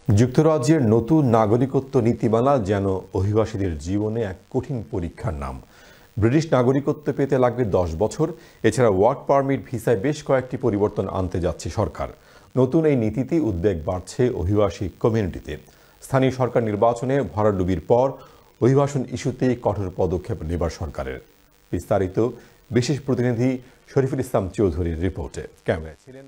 যুক্তরাজ্যের নতুন নাগরিকত্ব নীতিমালা যেন অভিবাসীদের জীবনে এক কঠিন পরীক্ষার নাম। ব্রিটিশ নাগরিকত্ব পেতে লাগবে 10 বছর। এছাড়া ওয়ার্ক পারমিট ভিসায় বেশ কয়েকটি পরিবর্তন আনতে যাচ্ছে সরকার। নতুন এই নীতিতে উদ্বেগ বাড়ছে অভিবাসী কমিউনিটিতে। স্থানীয় সরকার নির্বাচনে ভরাডুবির পর অভিবাসন ইস্যুতে কঠোর পদক্ষেপ নেবার সরকারের। বিস্তারিত বিশেষ প্রতিনিধি শরীফুল ইসলাম চৌধুরীর রিপোর্টে। ক্যামেরায় ছিলেন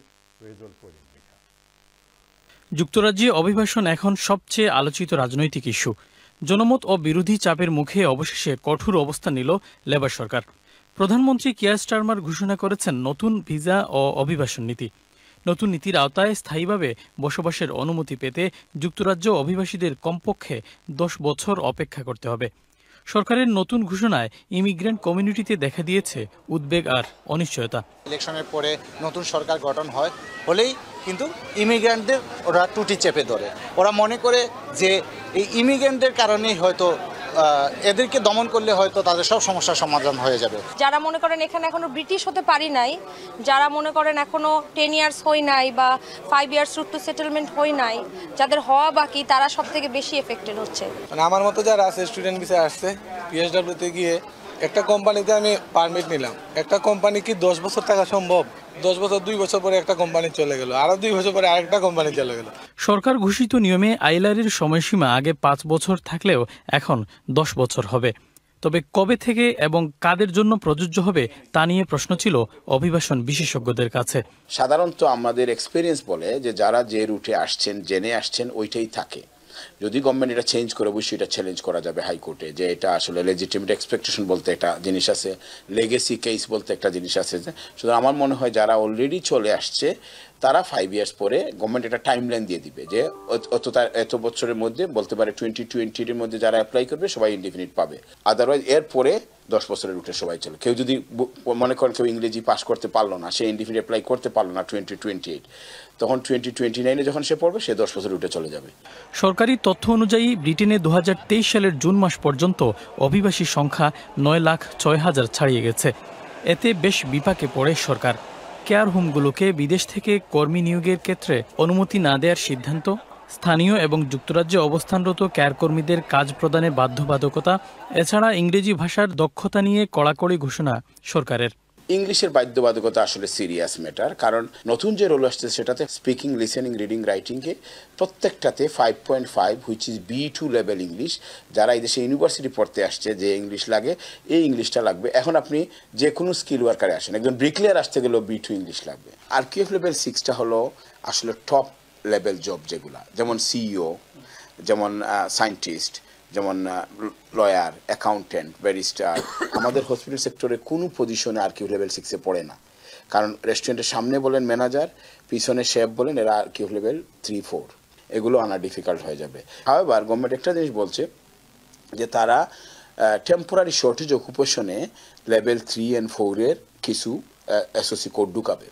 যুক্তরাজ্যে অভিবাসন এখন সবচেয়ে আলোচিত রাজনৈতিক ইস্যু। জনমত ও বিরোধী চাপের মুখে অবশেষে কঠোর অবস্থান নিল লেবার সরকার। প্রধানমন্ত্রী কিয়ার স্টারমার ঘোষণা করেছেন নতুন ভিসা ও অভিবাসন নীতি। নতুন নীতির আওতায় স্থায়ীভাবে বসবাসের অনুমতি পেতে যুক্তরাজ্য অভিবাসীদের কমপক্ষে 10 বছর অপেক্ষা করতে হবে। সরকারের নতুন ঘোষণায় ইমিগ্রেন্ট কমিউনিটিতে দেখা দিয়েছে উদ্বেগ আর অনিশ্চয়তা। ইলেকশনের পরে নতুন সরকার গঠন হলেই কিন্তু ইমিগ্রেন্টদের ওরা টুটি চেপে ধরে। ওরা মনে করে যে এই ইমিগ্রেন্টদের কারণেই হয়তো এদেরকে দমন করলে হয়তো তাদের সব সমস্যার সমাধান হয়ে যাবে। যারা মনে করেন এখানে এখনো ব্রিটিশ হতে পারি নাই, যারা মনে করেন এখনো 10 ইয়ার্স হই নাই বা 5 ইয়ার্স রুট টু সেটেলমেন্ট হই নাই, যাদের হওয়া বাকি, তারা সব থেকে বেশি এফেক্টেড হচ্ছে। মানে আমার মতো যারা আছে স্টুডেন্ট ভিসা আসছে, পিএসডব্লিউতে গিয়ে একটা কোম্পানিতে আমি পারমিট নিলাম। একটা কোম্পানি কি 10 বছর থাকা সম্ভব? 10 বছর 2 বছর পরে একটা কোম্পানি চলে গেল, আরো 2 বছর পরে আরেকটা কোম্পানি চলে গেল। সরকার ঘোষিত নিয়মে আইলারের সময়সীমা আগে 5 বছর থাকলেও এখন 10 বছর হবে। তবে কবে থেকে এবং কাদের জন্য প্রযোজ্য হবে তা নিয়ে প্রশ্ন ছিল অভিবাসন বিশেষজ্ঞদের কাছে। সাধারণত আমাদের এক্সপিরিয়েন্স বলে যে যারা যে রুটে আসছেন, জেনে আসছেন, ওইটাই থাকে। যদি গভর্নমেন্ট এটা চেঞ্জ করে, অবশ্যই এটা চ্যালেঞ্জ করা যাবে হাইকোর্টে, যে এটা আসলে লেজিটিমেট এক্সপেকটেশন বলতে একটা জিনিস আছে, লেগেসি কেস বলতে একটা জিনিস আছে। সুতরাং আমার মনে হয় যারা অলরেডি চলে আসছে তারা 5 ইয়ার্স পরে গভর্নমেন্ট একটা টাইমলাইন দিয়ে দিবে যে এত বছরের মধ্যে, বলতে পারে 2020-এর মধ্যে যারা অ্যাপ্লাই করবে সবাই ইনডিফিনিট পাবে। আদারওয়াইজ এর পরে 10 বছরের রুটে সবাই চলে। কেউ যদি মনে করেন কেউ ইংরেজি পাস করতে পারলো না, সে ইনডিফিনিট অ্যাপ্লাই করতে পারলো না 2028, তখন 2029-এ যখন সে পড়বে সে 10 বছর রুটে চলে যাবে। সরকারি তথ্য অনুযায়ী ব্রিটেনে 2023 সালের জুন মাস পর্যন্ত অভিবাসী সংখ্যা 9,06,000 ছাড়িয়ে গেছে। এতে বেশ বিপাকে পড়ে সরকার। কেয়ার হোমগুলোকে বিদেশ থেকে কর্মী নিয়োগের ক্ষেত্রে অনুমতি না দেওয়ার সিদ্ধান্ত, স্থানীয় এবং যুক্তরাজ্যে অবস্থানরত কেয়ার কর্মীদের কাজ প্রদানে বাধ্যবাধকতা, এছাড়া ইংরেজি ভাষার দক্ষতা নিয়ে কড়াকড়ি ঘোষণা সরকারের। ইংলিশের বাধ্যবাধকতা আসলে সিরিয়াস ম্যাটার, কারণ নতুন যে রোল আসছে সেটাতে স্পিকিং, লিসেনিং, রিডিং, রাইটিংকে প্রত্যেকটাতে 5.5 which is B2 level English. যারা এই দেশে ইউনিভার্সিটি পড়তে আসছে, যে ইংলিশ লাগে এই ইংলিশটা লাগবে। এখন আপনি যে কোনো স্কিল ওয়ার্কারে আসেন, একজন ব্রিকলেয়ার আসতে গেলেও B2 ইংলিশ লাগবে। আর কিউএফ লেভেল 6টা হলো আসলে টপ লেভেল জব, যেগুলা যেমন সিইও, যেমন সায়েন্টিস্ট, যেমন লয়ার, অ্যাকাউন্টেন্ট, ব্যারিস্টার। আমাদের হসপিটাল সেক্টরে কোনো পজিশনে আর কিউ লেভেল 6-এ পড়ে না, কারণ রেস্টুরেন্টের সামনে বলেন ম্যানেজার, পিছনে শেফ বলেন, এরা আর কিউ লেভেল 3-4, এগুলো আনা ডিফিকাল্ট হয়ে যাবে। হাওয়েভার গভর্নমেন্ট একটা জিনিস বলছে যে তারা টেম্পোরারি শর্টেজ অকুপেশনে লেভেল 3 and 4-এর কিছু এসওসি কোড ঢুকাবে।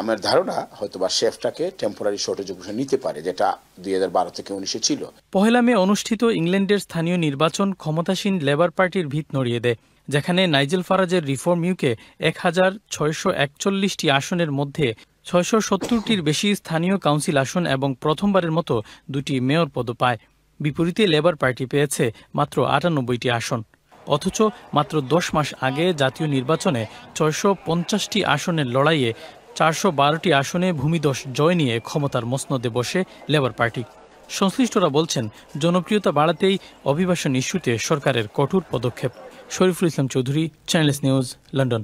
আমার ধারণা হয়তো বা শেফটাকে টেম্পোরারি শর্টেজ অকুপেশন নিতে পারে, যেটা 2012 থেকে 19-এ ছিল। 1 মে অনুষ্ঠিত ইংল্যান্ডের স্থানীয় নির্বাচন ক্ষমতাসীন লেবার পার্টির ভিত নড়িয়ে দেয়, যেখানে নাইজেল ফারাজের রিফর্ম ইউকে 1,641টি আসনের মধ্যে 670টির বেশি স্থানীয় কাউন্সিল আসন এবং প্রথমবারের মতো 2টি মেয়র পদ পায়। বিপরীতে লেবার পার্টি পেয়েছে মাত্র 98টি আসন। অথচ মাত্র 10 মাস আগে জাতীয় নির্বাচনে 650টি আসনের লড়াইয়ে 412টি আসনে ভূমিধস জয় নিয়ে ক্ষমতার মসনদে বসে লেবার পার্টি। সংশ্লিষ্টরা বলছেন, জনপ্রিয়তা বাড়াতেই অভিবাসন ইস্যুতে সরকারের কঠোর পদক্ষেপ। Shariful Islam Chowdhury, channels news, London.